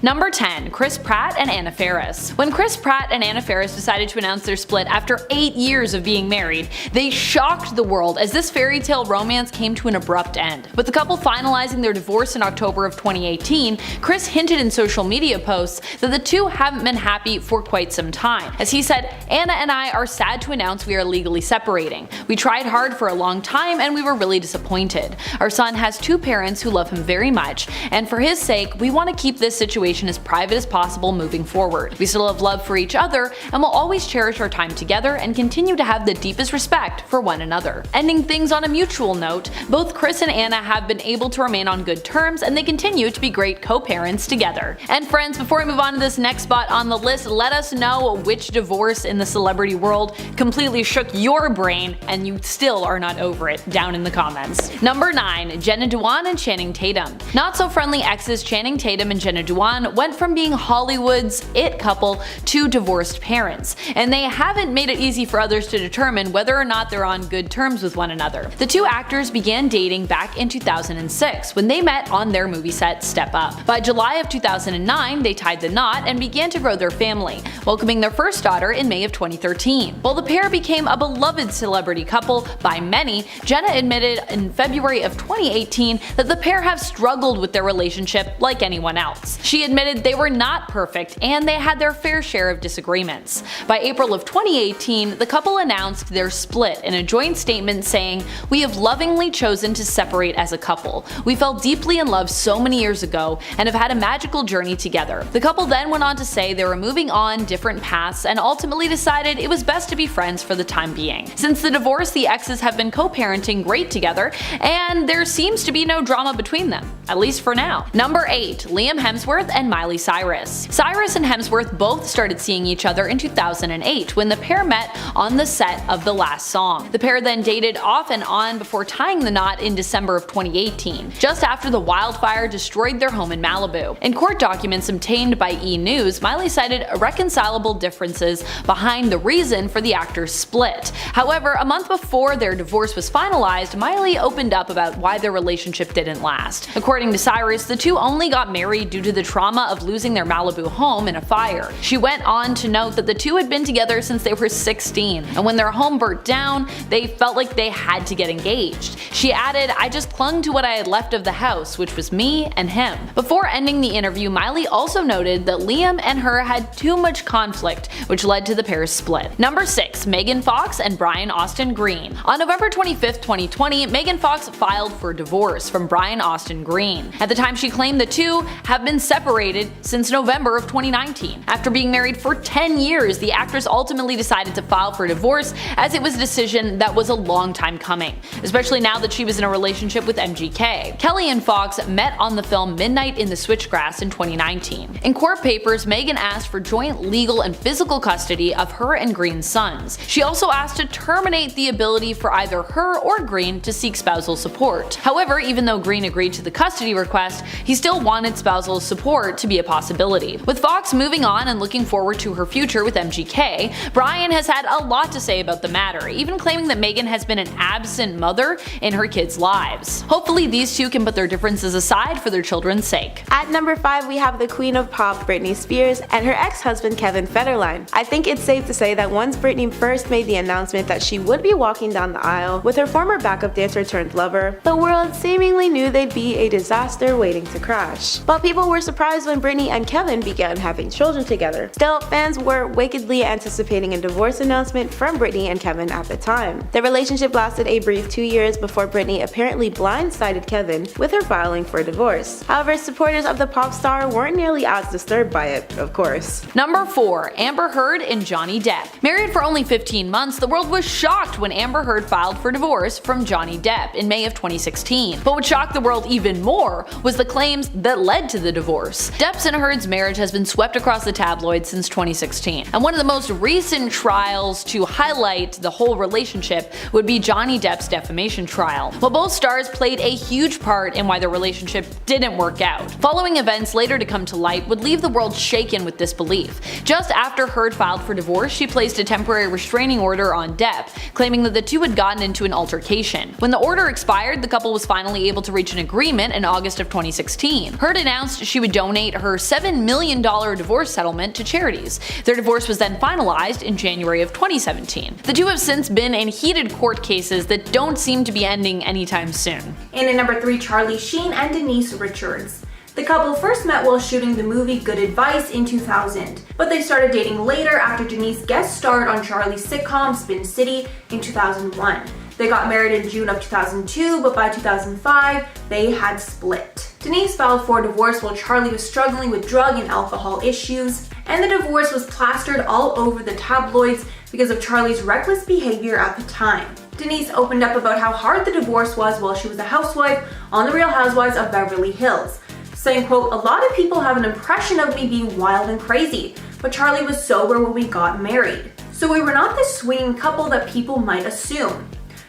Number 10. Chris Pratt and Anna Faris. When Chris Pratt and Anna Faris decided to announce their split after 8 years of being married, they shocked the world as this fairy tale romance came to an abrupt end. With the couple finalizing their divorce in October of 2018, Chris hinted in social media posts that the two haven't been happy for quite some time. As he said, "Anna and I are sad to announce we are legally separating. We tried hard for a long time and we were really disappointed. Our son has 2 parents who love him very much, and for his sake, we want to keep this situation as private as possible moving forward. We still have love for each other and will always cherish our time together and continue to have the deepest respect for one another." Ending things on a mutual note, both Chris and Anna have been able to remain on good terms and they continue to be great co-parents together. And friends, before we move on to this next spot on the list, let us know which divorce in the celebrity world completely shook your brain and you still are not over it down in the comments. Number 9. Jenna Dewan and Channing Tatum. Not so friendly exes Channing Tatum and Jenna Dewan went from being Hollywood's it couple to divorced parents, and they haven't made it easy for others to determine whether or not they're on good terms with one another. The two actors began dating back in 2006 when they met on their movie set Step Up. By July of 2009, they tied the knot and began to grow their family, welcoming their first daughter in May of 2013. While the pair became a beloved celebrity couple by many, Jenna admitted in February of 2018 that the pair have struggled with their relationship like anyone else. She admitted they were not perfect and they had their fair share of disagreements. By April of 2018, the couple announced their split in a joint statement saying, "We have lovingly chosen to separate as a couple. We fell deeply in love so many years ago and have had a magical journey together." The couple then went on to say they were moving on different paths and ultimately decided it was best to be friends for the time being. Since the divorce, the exes have been co-parenting great together and there seems to be no drama between them, at least for now. Number 8. Liam Hemsworth and Miley Cyrus. Cyrus and Hemsworth both started seeing each other in 2008 when the pair met on the set of The Last Song. The pair then dated off and on before tying the knot in December of 2018, just after the wildfire destroyed their home in Malibu. In court documents obtained by E! News, Miley cited irreconcilable differences behind the reason for the actors' split. However, a month before their divorce was finalized, Miley opened up about why their relationship didn't last. According to Cyrus, the two only got married due to the trauma of losing their Malibu home in a fire. She went on to note that the two had been together since they were 16, and when their home burnt down, they felt like they had to get engaged. She added, "I just clung to what I had left of the house, which was me and him." Before ending the interview, Miley also noted that Liam and her had too much conflict, which led to the pair's split. Number 6. Megan Fox and Brian Austin Green. On November 25, 2020, Megan Fox filed for divorce from Brian Austin Green. At the time, she claimed the two have been separated since November of 2019. After being married for 10 years, the actress ultimately decided to file for divorce as it was a decision that was a long time coming, especially now that she was in a relationship with MGK. Kelly and Fox met on the film Midnight in the Switchgrass in 2019. In court papers, Megan asked for joint legal and physical custody of her and Green's sons. She also asked to terminate the ability for either her or Green to seek spousal support. However, even though Green agreed to the custody request, he still wanted spousal support to be a possibility. With Fox moving on and looking forward to her future with MGK, Brian has had a lot to say about the matter, even claiming that Megan has been an absent mother in her kids' lives. Hopefully these two can put their differences aside for their children's sake. At number 5, we have the queen of pop, Britney Spears, and her ex-husband Kevin Federline. I think it's safe to say that once Britney first made the announcement that she would be walking down the aisle with her former backup dancer turned lover, the world seemingly knew they'd be a disaster waiting to crash. But people were surprised when Britney and Kevin began having children together. Still, fans were wickedly anticipating a divorce announcement from Britney and Kevin at the time. The relationship lasted a brief 2 years before Britney apparently blindsided Kevin with her filing for divorce. However, supporters of the pop star weren't nearly as disturbed by it, of course. Number 4. Amber Heard and Johnny Depp. Married for only 15 months, the world was shocked when Amber Heard filed for divorce from Johnny Depp in May of 2016. But what shocked the world even more was the claims that led to the divorce. Depp's and Heard's marriage has been swept across the tabloids since 2016, and one of the most recent trials to highlight the whole relationship would be Johnny Depp's defamation trial. While both stars played a huge part in why their relationship didn't work out, following events later to come to light would leave the world shaken with disbelief. Just after Heard filed for divorce, she placed a temporary restraining order on Depp, claiming that the two had gotten into an altercation. When the order expired, the couple was finally able to reach an agreement in August of 2016. Heard announced she would donate donate her $7 million divorce settlement to charities. Their divorce was then finalized in January of 2017. The two have since been in heated court cases that don't seem to be ending anytime soon. And at number 3, Charlie Sheen and Denise Richards. The couple first met while shooting the movie Good Advice in 2000, but they started dating later after Denise guest starred on Charlie's sitcom Spin City in 2001. They got married in June of 2002, but by 2005, they had split. Denise filed for divorce while Charlie was struggling with drug and alcohol issues, and the divorce was plastered all over the tabloids because of Charlie's reckless behavior at the time. Denise opened up about how hard the divorce was while she was a housewife on The Real Housewives of Beverly Hills, saying, quote, "A lot of people have an impression of me being wild and crazy, but Charlie was sober when we got married. So we were not this swinging couple that people might assume."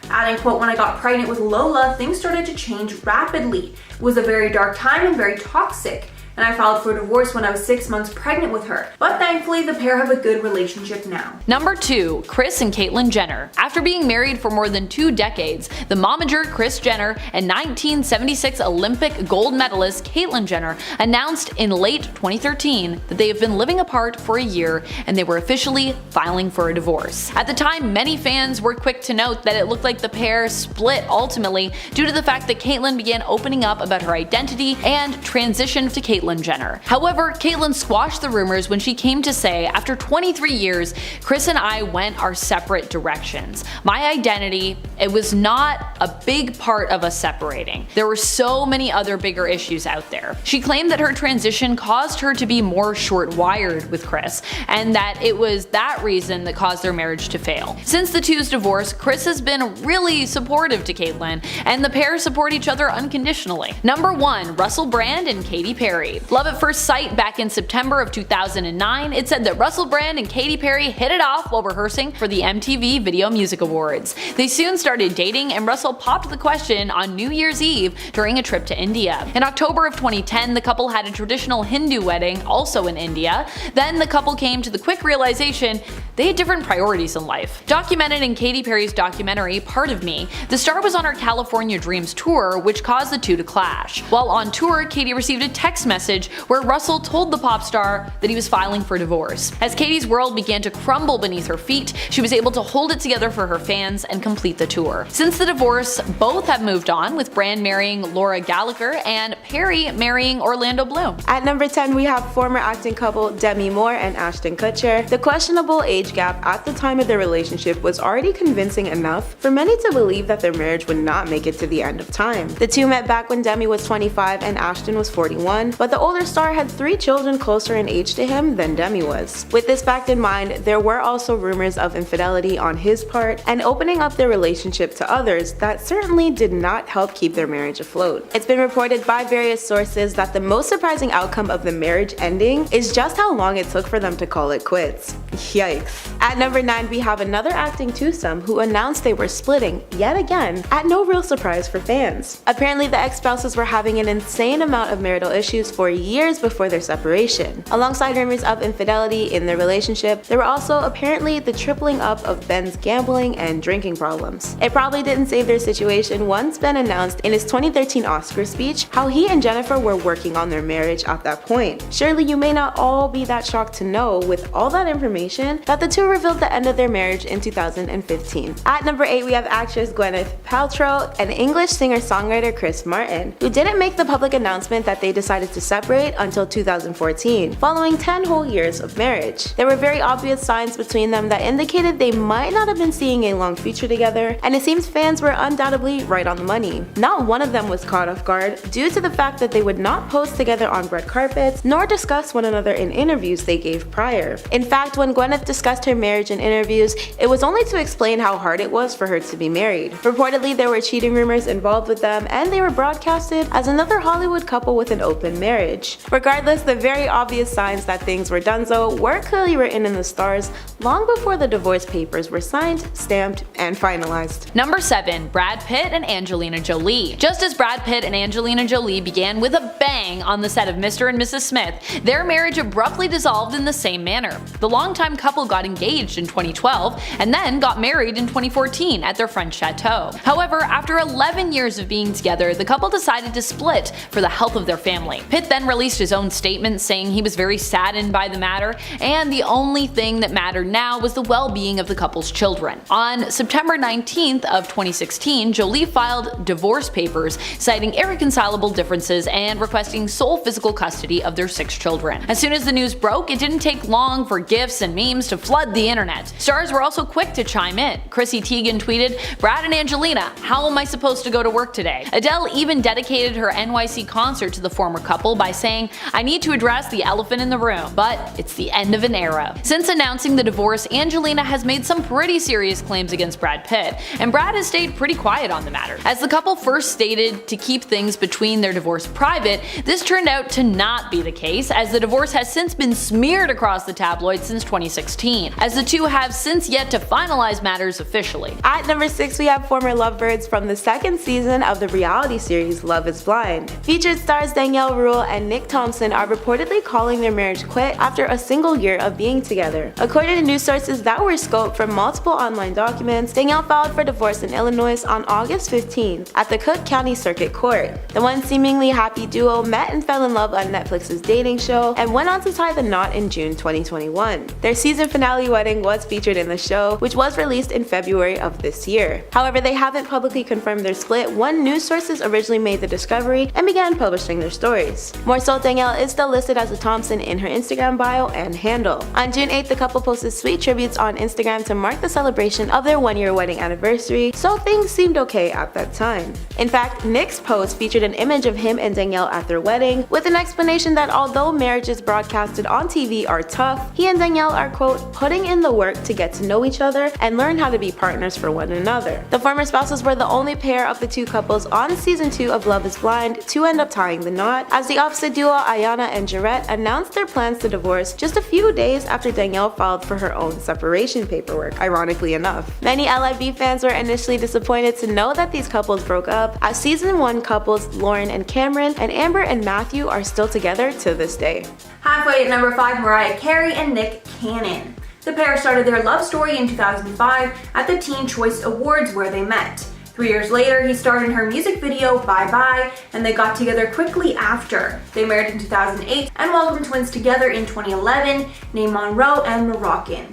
Adding, quote, "When I got pregnant with Lola, things started to change rapidly. It was a very dark time and very toxic. And I filed for divorce when I was 6 months pregnant with her. But thankfully, the pair have a good relationship now." Number 2. Kris and Caitlyn Jenner. After being married for more than 2 decades, the momager Kris Jenner and 1976 Olympic gold medalist Caitlyn Jenner announced in late 2013 that they have been living apart for a year and they were officially filing for a divorce. At the time, many fans were quick to note that it looked like the pair split ultimately due to the fact that Caitlyn began opening up about her identity and transitioned to Caitlyn Jenner. However, Caitlyn squashed the rumors when she came to say, "After 23 years, Kris and I went our separate directions. My identity, it was not a big part of us separating. There were so many other bigger issues out there." She claimed that her transition caused her to be more short-wired with Kris, and that it was that reason that caused their marriage to fail. Since the two's divorce, Kris has been really supportive to Caitlyn, and the pair support each other unconditionally. Number 1. Russell Brand and Katy Perry. Love at First Sight back in September of 2009, it said that Russell Brand and Katy Perry hit it off while rehearsing for the MTV Video Music Awards. They soon started dating, and Russell popped the question on New Year's Eve during a trip to India. In October of 2010, the couple had a traditional Hindu wedding, also in India. Then the couple came to the quick realization they had different priorities in life. Documented in Katy Perry's documentary Part of Me, the star was on her California Dreams tour, which caused the two to clash. While on tour, Katy received a text message where Russell told the pop star that he was filing for divorce. As Katy's world began to crumble beneath her feet, she was able to hold it together for her fans and complete the tour. Since the divorce, both have moved on, with Brand marrying Laura Gallagher and Perry marrying Orlando Bloom. At number 10, we have former acting couple Demi Moore and Ashton Kutcher. The questionable age gap at the time of their relationship was already convincing enough for many to believe that their marriage would not make it to the end of time. The two met back when Demi was 25 and Ashton was 41, but the older star had 3 children closer in age to him than Demi was. With this fact in mind, there were also rumors of infidelity on his part and opening up their relationship to others that certainly did not help keep their marriage afloat. It's been reported by various sources that the most surprising outcome of the marriage ending is just how long it took for them to call it quits. Yikes. At number 9, we have another acting twosome who announced they were splitting yet again, at no real surprise for fans. Apparently, the ex-spouses were having an insane amount of marital issues for years before their separation. Alongside rumors of infidelity in their relationship, there were also apparently the tripling up of Ben's gambling and drinking problems. It probably didn't save their situation once Ben announced in his 2013 Oscar speech how he and Jennifer were working on their marriage at that point. Surely you may not all be that shocked to know, with all that information, that the two revealed the end of their marriage in 2015. At number 8, we have actress Gwyneth Paltrow and English singer-songwriter Chris Martin, who didn't make the public announcement that they decided to separate until 2014, following 10 whole years of marriage. There were very obvious signs between them that indicated they might not have been seeing a long future together, and it seems fans were undoubtedly right on the money. Not one of them was caught off guard due to the fact that they would not pose together on red carpets nor discuss one another in interviews they gave prior. In fact, when Gwyneth discussed her marriage in interviews, it was only to explain how hard it was for her to be married. Reportedly, there were cheating rumors involved with them, and they were broadcasted as another Hollywood couple with an open marriage. Regardless, the very obvious signs that things were donezo were clearly written in the stars long before the divorce papers were signed, stamped, and finalized. list. Number 7. Brad Pitt and Angelina Jolie. Just as Brad Pitt and Angelina Jolie began with a bang on the set of Mr. and Mrs. Smith, their marriage abruptly dissolved in the same manner. The longtime couple got engaged in 2012 and then got married in 2014 at their French chateau. However, after 11 years of being together, the couple decided to split for the health of their family. Pitt then released his own statement saying he was very saddened by the matter, and the only thing that mattered now was the well-being of the couple's children. On September 19th of 2016, Jolie filed divorce papers citing irreconcilable differences and requesting sole physical custody of their 6 children. As soon as the news broke, it didn't take long for gifs and memes to flood the internet. Stars were also quick to chime in. Chrissy Teigen tweeted, "Brad and Angelina, how am I supposed to go to work today?" Adele even dedicated her NYC concert to the former couple by saying, "I need to address the elephant in the room, but it's the end of an era." Since announcing the divorce, Angelina has made some pretty serious claims against Brad Pitt, and Brad has stayed pretty quiet on the matter. As the couple first stated to keep things between their divorce private, this turned out to not be the case, as the divorce has since been smeared across the tabloids since 2016, as the two have since yet to finalize matters officially. At number 6, we have former lovebirds from the 2nd season of the reality series Love is Blind. Featured stars Danielle Ruhl and Nick Thompson are reportedly calling their marriage quit after a single year of being together. According to news sources that were scoped from multiple online documents, Danielle filed for divorce in Illinois on August 15th at the Cook County Circuit Court. The once seemingly happy duo met and fell in love on Netflix's dating show and went on to tie the knot in June 2021. Their season finale wedding was featured in the show, which was released in February of this year. However, they haven't publicly confirmed their split when news sources originally made the discovery and began publishing their stories. More so, Danielle is still listed as a Thompson in her Instagram bio and handle. On June 8th, the couple posted sweet tributes on Instagram to mark the celebration of their 1-year wedding anniversary, so things seemed okay at that time. In fact, Nick's post featured an image of him and Danielle at their wedding, with an explanation that although marriages broadcasted on TV are tough, he and Danielle are, quote, putting in the work to get to know each other and learn how to be partners for one another. The former spouses were the only pair of the 2 couples on season 2 of Love is Blind to end up tying the knot, as the opposite duo Ayana and Jarrett announced their plans to divorce just a few days after Danielle filed for her own separation paperwork, ironically enough. Many LIB fans were initially disappointed to know that these couples broke up, as season 1 couples Lauren and Cameron and Amber and Matthew are still together to this day. Halfway at number 5, Mariah Carey and Nick Cannon. The pair started their love story in 2005 at the Teen Choice Awards, where they met. 3 years later, he starred in her music video Bye Bye, and they got together quickly after. They married in 2008 and welcomed twins together in 2011, named Monroe and Moroccan.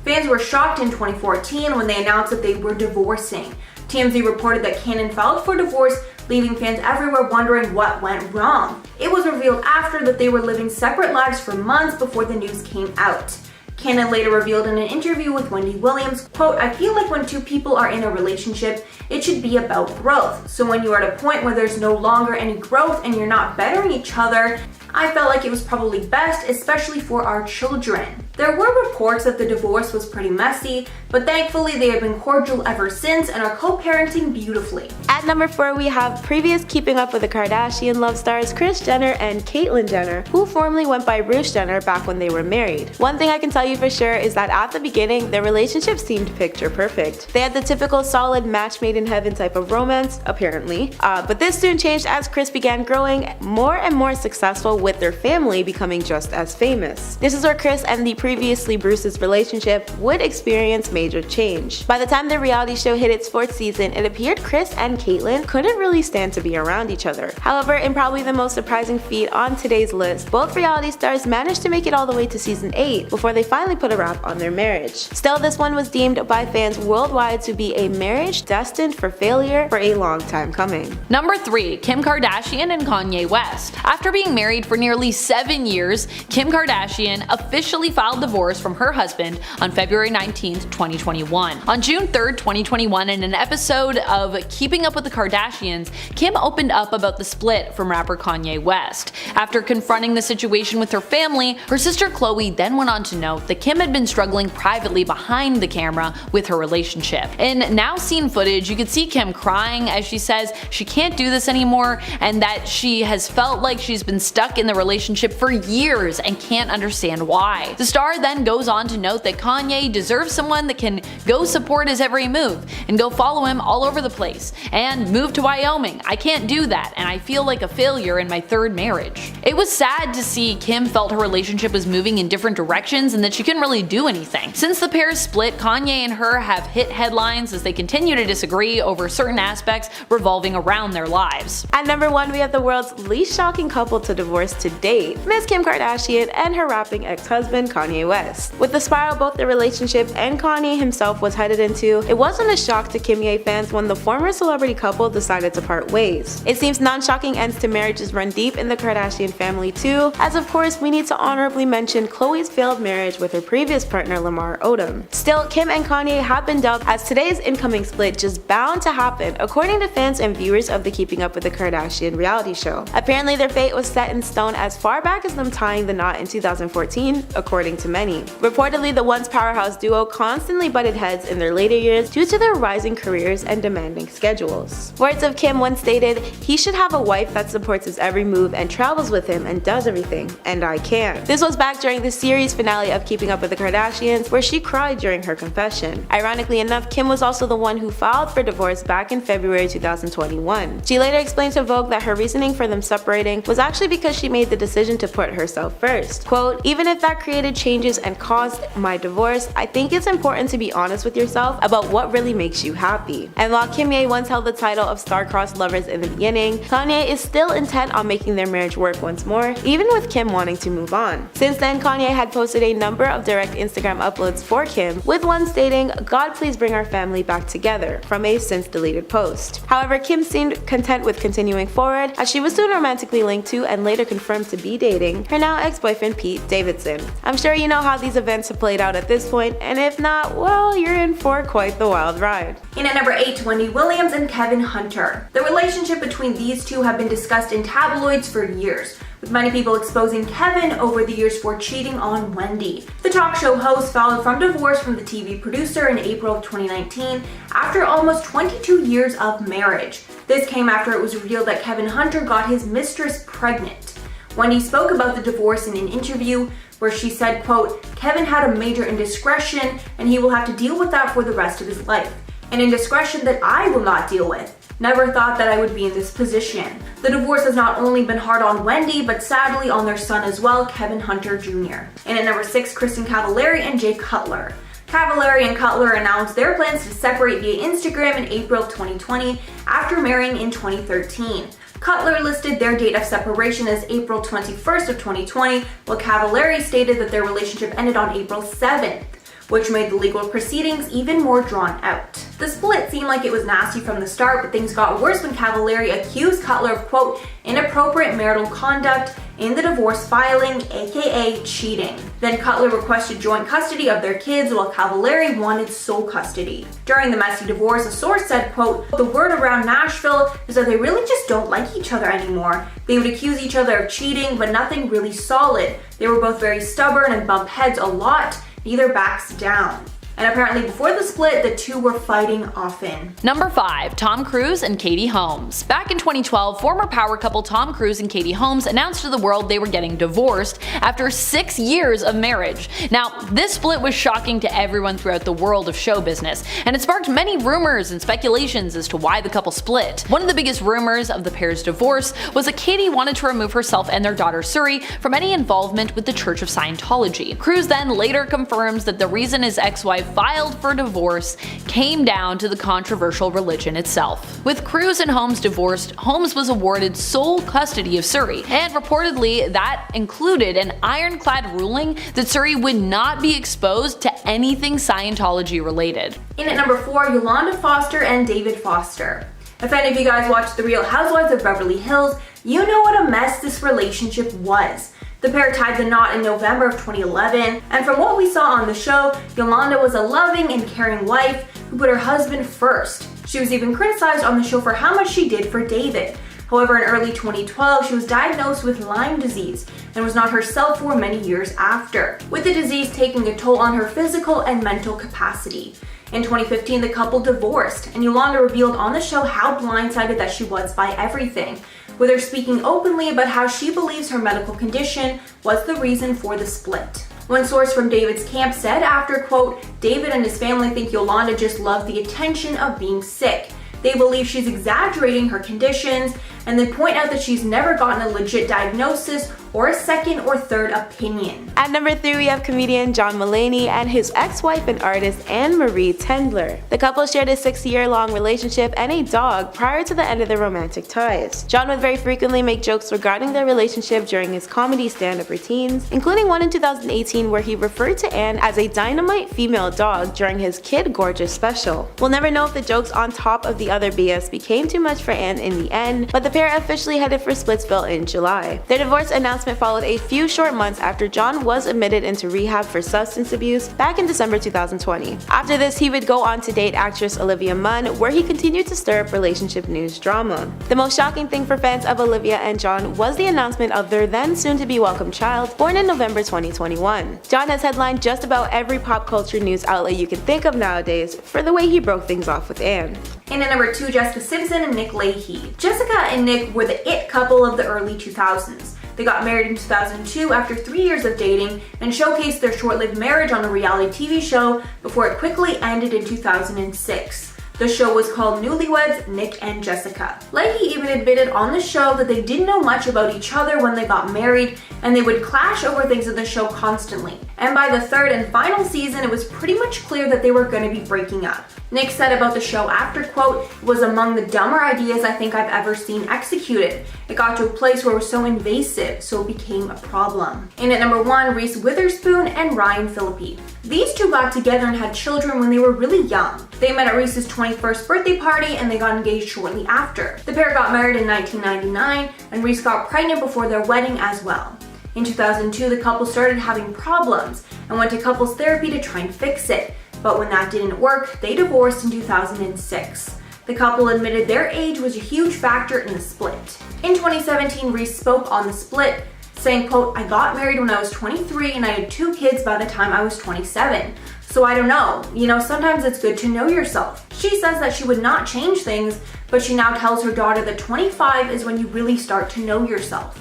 Fans were shocked in 2014 when they announced that they were divorcing. TMZ reported that Cannon filed for divorce, leaving fans everywhere wondering what went wrong. It was revealed after that they were living separate lives for months before the news came out. Cannon later revealed in an interview with Wendy Williams, quote, "I feel like when 2 people are in a relationship, it should be about growth. So when you are at a point where there's no longer any growth and you're not bettering each other, I felt like it was probably best, especially for our children." There were reports that the divorce was pretty messy, but thankfully they have been cordial ever since and are co-parenting beautifully. At number 4, we have previous Keeping Up with the Kardashian love stars Kris Jenner and Caitlyn Jenner, who formerly went by Bruce Jenner back when they were married. One thing I can tell you for sure is that at the beginning, their relationship seemed picture perfect. They had the typical solid match made in heaven type of romance, apparently, but this soon changed as Kris began growing more and more successful, with their family becoming just as famous. This is where Kris and the previously Bruce's relationship would experience major change. By the time the reality show hit its 4th season, it appeared Kris and Caitlyn couldn't really stand to be around each other. However, in probably the most surprising feat on today's list, both reality stars managed to make it all the way to season 8 before they finally put a wrap on their marriage. Still, this one was deemed by fans worldwide to be a marriage destined for failure for a long time coming. Number 3. Kim Kardashian and Kanye West. After being married for nearly 7 years, Kim Kardashian officially filed divorce from her husband on February 19, 2021. On June 3, 2021, in an episode of Keeping Up with the Kardashians, Kim opened up about the split from rapper Kanye West. After confronting the situation with her family, her sister Khloe then went on to note that Kim had been struggling privately behind the camera with her relationship. In now seen footage, you can see Kim crying as she says she can't do this anymore and that she has felt like she's been stuck in the relationship for years and can't understand why. The star then goes on to note that Kanye deserves someone that that can go support his every move and go follow him all over the place and move to Wyoming. I can't do that, and I feel like a failure in my third marriage. It was sad to see Kim felt her relationship was moving in different directions and that she couldn't really do anything. Since the pair's split, Kanye and her have hit headlines as they continue to disagree over certain aspects revolving around their lives. At number 1, we have the world's least shocking couple to divorce to date, Miss Kim Kardashian and her rapping ex-husband Kanye West. With the spiral both the relationship and Kanye himself was headed into, it wasn't a shock to Kanye fans when the former celebrity couple decided to part ways. It seems non-shocking ends to marriages run deep in the Kardashian family too, as of course we need to honorably mention Khloe's failed marriage with her previous partner Lamar Odom. Still, Kim and Kanye have been dubbed as today's incoming split just bound to happen, according to fans and viewers of the Keeping Up with the Kardashian reality show. Apparently their fate was set in stone as far back as them tying the knot in 2014, according to many. Reportedly, the once powerhouse duo constantly butted heads in their later years due to their rising careers and demanding schedules. Words of Kim once stated, "He should have a wife that supports his every move and travels with him and does everything, and I can't." This was back during the series finale of Keeping Up with the Kardashians, where she cried during her confession. Ironically enough, Kim was also the one who filed for divorce back in February 2021. She later explained to Vogue that her reasoning for them separating was actually because she made the decision to put herself first. Quote, "Even if that created changes and caused my divorce, I think it's important to be honest with yourself about what really makes you happy." And while Kanye once held the title of star-crossed lovers in the beginning, Kanye is still intent on making their marriage work once more, even with Kim wanting to move on. Since then, Kanye had posted a number of direct Instagram uploads for Kim, with one stating, "God please bring our family back together," from a since deleted post. However, Kim seemed content with continuing forward, as she was soon romantically linked to and later confirmed to be dating her now ex-boyfriend Pete Davidson. I'm sure you know how these events have played out at this point, and if not, well, you're in for quite the wild ride. In at number 8, Wendy Williams and Kevin Hunter. The relationship between these two have been discussed in tabloids for years, with many people exposing Kevin over the years for cheating on Wendy. The talk show host filed for divorce from the TV producer in April of 2019 after almost 22 years of marriage. This came after it was revealed that Kevin Hunter got his mistress pregnant. Wendy spoke about the divorce in an interview where she said, quote, "Kevin had a major indiscretion and he will have to deal with that for the rest of his life. An indiscretion that I will not deal with. Never thought that I would be in this position." The divorce has not only been hard on Wendy, but sadly on their son as well, Kevin Hunter Jr. And at number 6, Kristen Cavallari and Jay Cutler. Cavallari and Cutler announced their plans to separate via Instagram in April of 2020 after marrying in 2013. Cutler listed their date of separation as April 21st of 2020, while Cavallari stated that their relationship ended on April 7th. Which made the legal proceedings even more drawn out. The split seemed like it was nasty from the start, but things got worse when Cavallari accused Cutler of, quote, "inappropriate marital conduct in the divorce filing, aka cheating." Then Cutler requested joint custody of their kids, while Cavallari wanted sole custody. During the messy divorce, a source said, quote, "The word around Nashville is that they really just don't like each other anymore. They would accuse each other of cheating, but nothing really solid. They were both very stubborn and bump heads a lot. Neither backs down." And apparently before the split, the two were fighting often. Number 5, Tom Cruise and Katy Holmes. Back in 2012, former power couple Tom Cruise and Katy Holmes announced to the world they were getting divorced after 6 years of marriage. Now, this split was shocking to everyone throughout the world of show business, and it sparked many rumors and speculations as to why the couple split. One of the biggest rumors of the pair's divorce was that Katy wanted to remove herself and their daughter Suri from any involvement with the Church of Scientology. Cruise then later confirms that the reason his ex-wife filed for divorce came down to the controversial religion itself. With Cruise and Holmes divorced, Holmes was awarded sole custody of Suri, and reportedly that included an ironclad ruling that Suri would not be exposed to anything Scientology related. In at number 4, Yolanda Foster and David Foster. If any of you guys watched The Real Housewives of Beverly Hills, you know what a mess this relationship was. The pair tied the knot in November of 2011, and from what we saw on the show, Yolanda was a loving and caring wife who put her husband first. She was even criticized on the show for how much she did for David. However, in early 2012, she was diagnosed with Lyme disease and was not herself for many years after, with the disease taking a toll on her physical and mental capacity. In 2015, the couple divorced, and Yolanda revealed on the show how blindsided that she was by everything, with her speaking openly about how she believes her medical condition was the reason for the split. One source from David's camp said after, quote, David and his family think Yolanda just loved the attention of being sick. They believe she's exaggerating her conditions, and they point out that she's never gotten a legit diagnosis or a second or third opinion. At number 3, we have comedian John Mulaney and his ex-wife and artist Anne-Marie Tendler. The couple shared a 6-year-long relationship and a dog prior to the end of their romantic ties. John would very frequently make jokes regarding their relationship during his comedy stand-up routines, including one in 2018 where he referred to Anne as a dynamite female dog during his Kid Gorgeous special. We'll never know if the jokes on top of the other BS became too much for Anne in the end, but the pair officially headed for Splitsville in July. Their divorce announcement followed a few short months after John was admitted into rehab for substance abuse back in December 2020. After this, he would go on to date actress Olivia Munn, where he continued to stir up relationship news drama. The most shocking thing for fans of Olivia and John was the announcement of their then soon-to-be welcome child, born in November 2021. John has headlined just about every pop culture news outlet you can think of nowadays for the way he broke things off with Anne. And at number 2, Jessica Simpson and Nick Lachey. Jessica and Nick were the it couple of the early 2000s. They got married in 2002 after 3 years of dating and showcased their short-lived marriage on a reality TV show before it quickly ended in 2006. The show was called Newlyweds, Nick and Jessica. Lachey even admitted on the show that they didn't know much about each other when they got married, and they would clash over things in the show constantly. And by the third and final season, it was pretty much clear that they were going to be breaking up. Nick said about the show after, quote, "It was among the dumber ideas I think I've ever seen executed. It got to a place where it was so invasive, so it became a problem." And at number 1, Reese Witherspoon and Ryan Phillippe. These two got together and had children when they were really young. They met at Reese's 21st birthday party and they got engaged shortly after. The pair got married in 1999 and Reese got pregnant before their wedding as well. In 2002, the couple started having problems and went to couples therapy to try and fix it. But when that didn't work, they divorced in 2006. The couple admitted their age was a huge factor in the split. In 2017, Reese spoke on the split, saying, quote, "I got married when I was 23 and I had 2 kids by the time I was 27. So I don't know, sometimes it's good to know yourself." She says that she would not change things, but she now tells her daughter that 25 is when you really start to know yourself.